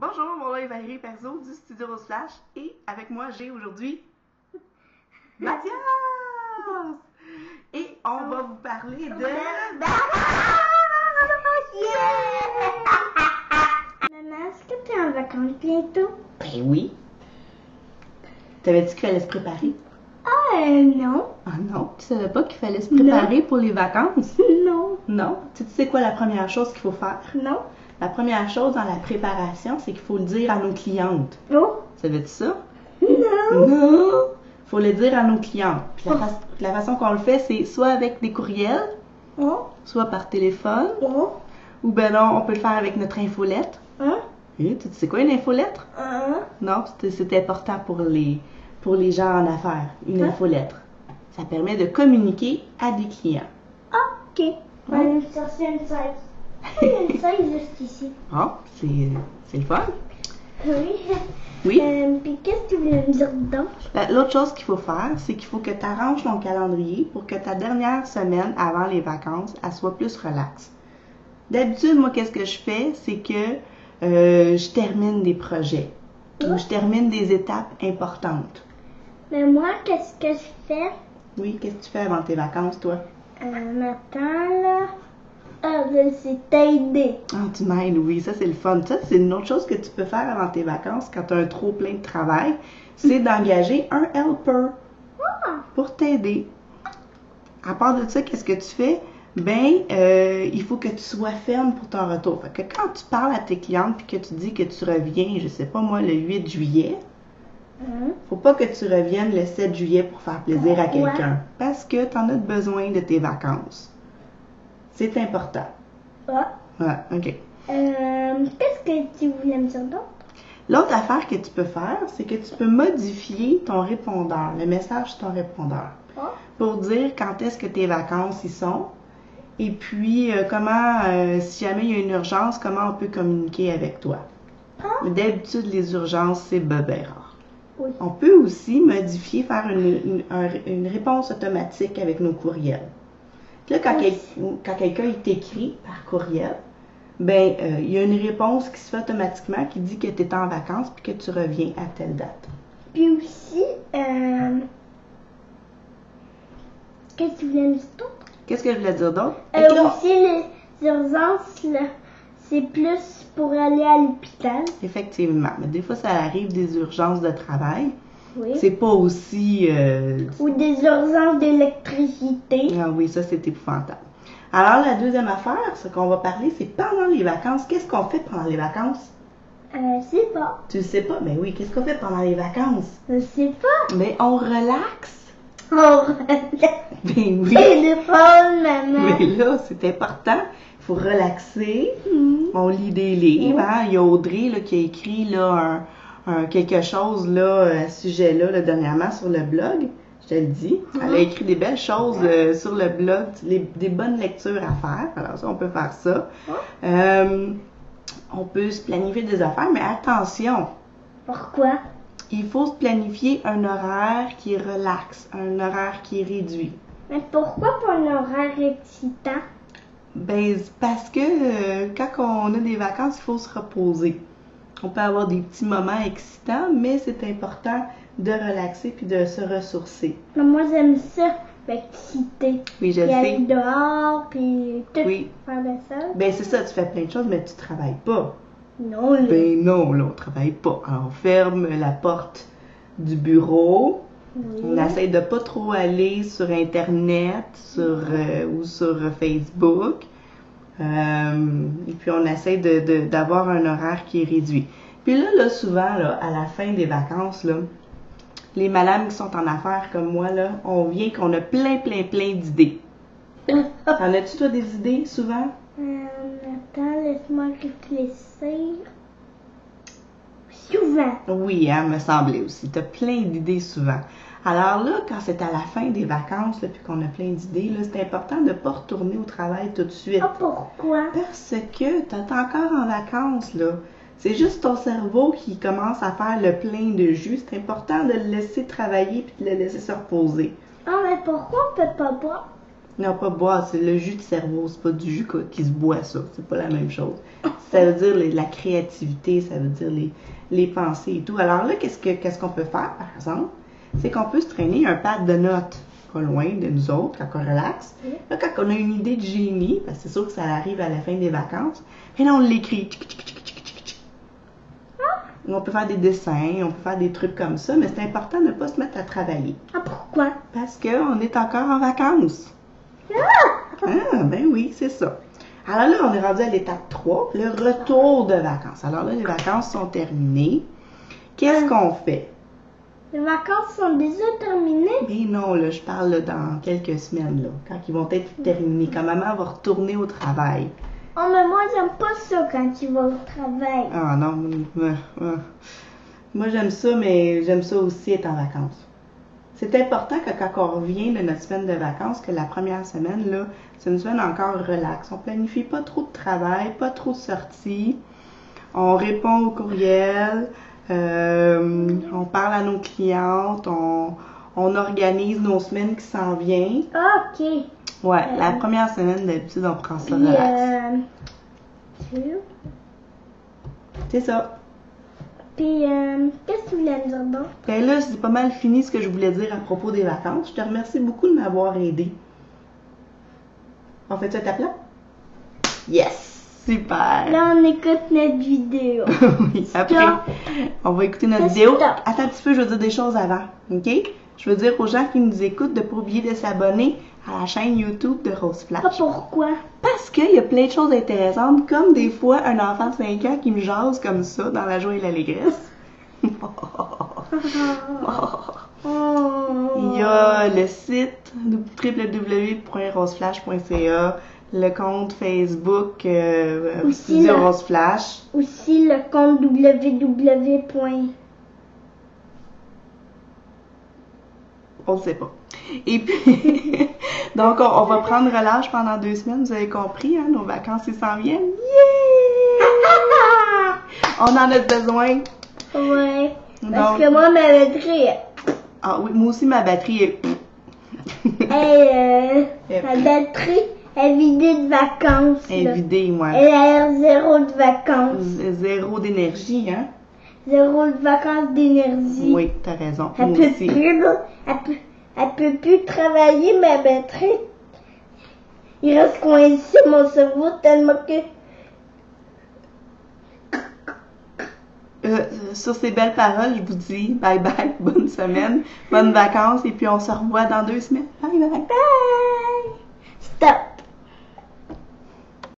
Bonjour, mon nom est Valérie Perzo du Studio Rose Flash et avec moi j'ai aujourd'hui Mathias! Et on va vous parler de... Maman, est-ce que tu es en vacances bientôt? Ben oui! T'avais-tu qu'il fallait se préparer? Non. Ah non, tu savais pas qu'il fallait se préparer pour les vacances? Non. Non? Tu sais quoi la première chose qu'il faut faire? Non. La première chose dans la préparation, c'est qu'il faut le dire à nos clientes. Oh. Savais-tu ça? Non. Non! Faut le dire à nos clientes. Puis la façon qu'on le fait, c'est soit avec des courriels, Oh. soit par téléphone, Oh. ou ben non, on peut le faire avec notre infolettre. Hein? Tu sais quoi une infolettre? Non, c'est important pour les gens en affaires, une infolettre. Ça permet de communiquer à des clients. Ok. On va aller chercher une 16. Il y a une 16 juste ici. Ah, c'est le fun. Oui. Oui. Puis qu'est-ce que tu voulais me dire dedans? L'autre chose qu'il faut faire, c'est qu'il faut que tu arranges ton calendrier pour que ta dernière semaine avant les vacances, elle soit plus relaxe. D'habitude, moi, qu'est-ce que je fais? C'est que je termine des projets ou je termine des étapes importantes. Mais moi, qu'est-ce que je fais? Oui, qu'est-ce que tu fais avant tes vacances, toi? Matin, là. Je sais t'aider. Ah, tu m'aides, oui, ça c'est le fun. Ça, c'est une autre chose que tu peux faire avant tes vacances quand tu as un trop plein de travail, c'est d'engager un helper pour t'aider. À part de ça, qu'est-ce que tu fais? Ben, il faut que tu sois ferme pour ton retour. Fait que quand tu parles à tes clientes puis que tu dis que tu reviens, je sais pas moi, le 8 juillet, faut pas que tu reviennes le 7 juillet pour faire plaisir à quelqu'un. Parce que tu en as besoin de tes vacances. C'est important. Ouais, OK. Qu'est-ce que tu voulais me dire d'autre? L'autre affaire que tu peux faire, c'est que tu peux modifier ton répondeur, le message sur ton répondeur, pour dire quand est-ce que tes vacances y sont, et puis comment, si jamais il y a une urgence, comment on peut communiquer avec toi. Mais d'habitude, les urgences, c'est bien rare. Oui. On peut aussi modifier, faire une réponse automatique avec nos courriels. Là, quand quelqu'un t'écrit par courriel, ben il y a une réponse qui se fait automatiquement qui dit que tu es en vacances puis que tu reviens à telle date. Puis aussi, qu'est-ce que tu voulais me dire d'autre? Qu'est-ce que je voulais dire d'autre? Aussi, les urgences, là, c'est plus pour aller à l'hôpital. Effectivement, mais des fois, ça arrive des urgences de travail. Oui. C'est pas aussi... Ou des urgences d'électricité. Ah oui, ça, c'est épouvantable. Alors, la deuxième affaire, ce qu'on va parler, c'est pendant les vacances. Qu'est-ce qu'on fait pendant les vacances? Je sais pas. Tu le sais pas? Ben oui, qu'est-ce qu'on fait pendant les vacances? Je sais pas. Ben, on relaxe. On regarde Ben oui. téléphone, maman. Mais là, c'est important. Il faut relaxer. On lit des livres. Hein? Il y a Audrey là, qui a écrit là, quelque chose là, à ce sujet-là dernièrement sur le blog. Je te le dis. Elle a écrit des belles choses sur le blog, des bonnes lectures à faire. Alors ça, on peut faire ça. On peut se planifier des affaires, mais attention. Pourquoi? Il faut se planifier un horaire qui est relax, un horaire qui est réduit. Mais pourquoi pas un horaire excitant? Ben, parce que quand on a des vacances, il faut se reposer. On peut avoir des petits moments excitants, mais c'est important de relaxer puis de se ressourcer. Mais moi, j'aime ça, m'exciter. Oui, je le Puis sais. aller dehors, puis tout Oui. faire de ça. Ben, c'est ça, tu fais plein de choses, mais tu travailles pas. Non, là. Ben non, là, on travaille pas. Alors, on ferme la porte du bureau. Oui. On essaie de pas trop aller sur Internet ou sur Facebook. Et puis, on essaie d'avoir un horaire qui est réduit. Puis là, souvent, là, à la fin des vacances, là, les madames qui sont en affaires comme moi, là, on vient qu'on a plein d'idées. T'en as-tu, toi, des idées, souvent? Attends, laisse-moi réfléchir. Souvent. Oui, hein, me semblait aussi. T'as plein d'idées souvent. Alors là, quand c'est à la fin des vacances, là, puis qu'on a plein d'idées, là, c'est important de ne pas retourner au travail tout de suite. Ah, pourquoi? Parce que t'es encore en vacances, là. C'est juste ton cerveau qui commence à faire le plein de jus. C'est important de le laisser travailler puis de le laisser se reposer. Ah, mais pourquoi on peut pas boire? Non, pas boire, c'est le jus de cerveau, c'est pas du jus qui se boit, ça. C'est pas la même chose. Ça veut dire la créativité, ça veut dire les pensées et tout. Alors là, qu'est-ce qu'on peut faire, par exemple? C'est qu'on peut se traîner un pad de notes pas loin de nous autres quand on relaxe. Là, quand on a une idée de génie, parce que c'est sûr que ça arrive à la fin des vacances, et là, on l'écrit. On peut faire des dessins, on peut faire des trucs comme ça, mais c'est important de ne pas se mettre à travailler. Ah, pourquoi? Parce qu'on est encore en vacances. Ah, ben oui, c'est ça. Alors là, on est rendu à l'étape 3, le retour de vacances. Alors là, les vacances sont terminées. Qu'est-ce qu'on fait? Les vacances sont déjà terminées? Mais non, là, je parle là, dans quelques semaines, là, quand ils vont être terminés, quand maman va retourner au travail. Oh, mais moi, j'aime pas ça quand tu vas au travail. Ah non, moi j'aime ça, mais j'aime ça aussi être en vacances. C'est important que quand on revient de notre semaine de vacances, que la première semaine, là, c'est une semaine encore relax. On planifie pas trop de travail, pas trop de sorties. On répond aux courriels, on parle à nos clientes, on organise nos semaines qui s'en viennent. Ah, ok. Ouais, la première semaine, d'habitude, on prend ça relax. C'est ça. Puis, qu'est-ce que tu voulais me dire donc? Ben là, c'est pas mal fini ce que je voulais dire à propos des vacances. Je te remercie beaucoup de m'avoir aidé. On fait ça à plat? Yes! Super! Là, on écoute notre vidéo. Oui, après, on va écouter notre vidéo. Attends un petit peu, je veux dire des choses avant, OK? Je veux dire aux gens qui nous écoutent de ne pas oublier de s'abonner à la chaîne YouTube de Rose Flash. Ah, pourquoi? Parce qu'il y a plein de choses intéressantes, comme des fois un enfant de 5 ans qui me jase comme ça dans la joie et l'allégresse. Il y a le site www.roseflash.ca, le compte Facebook Studio Rose Flash. Aussi le compte www. On ne sait pas. Et puis, donc, on va prendre relâche pendant 2 semaines, vous avez compris, hein, nos vacances, ils s'en viennent. Yeah! On en a besoin. Ouais. Parce que moi, ma batterie. Ah oui, moi aussi, ma batterie est. Ma batterie est vidée de vacances. Elle est vidée, moi. Elle a l'air zéro de vacances. Zéro d'énergie, hein? Zéro de vacances d'énergie. Oui, t'as raison. Elle peut plus travailler, ma batterie. Il reste coincé mon cerveau tellement que... Sur ces belles paroles, je vous dis bye bye, bonne semaine, bonnes vacances, et puis on se revoit dans 2 semaines. Bye bye. Bye! Stop!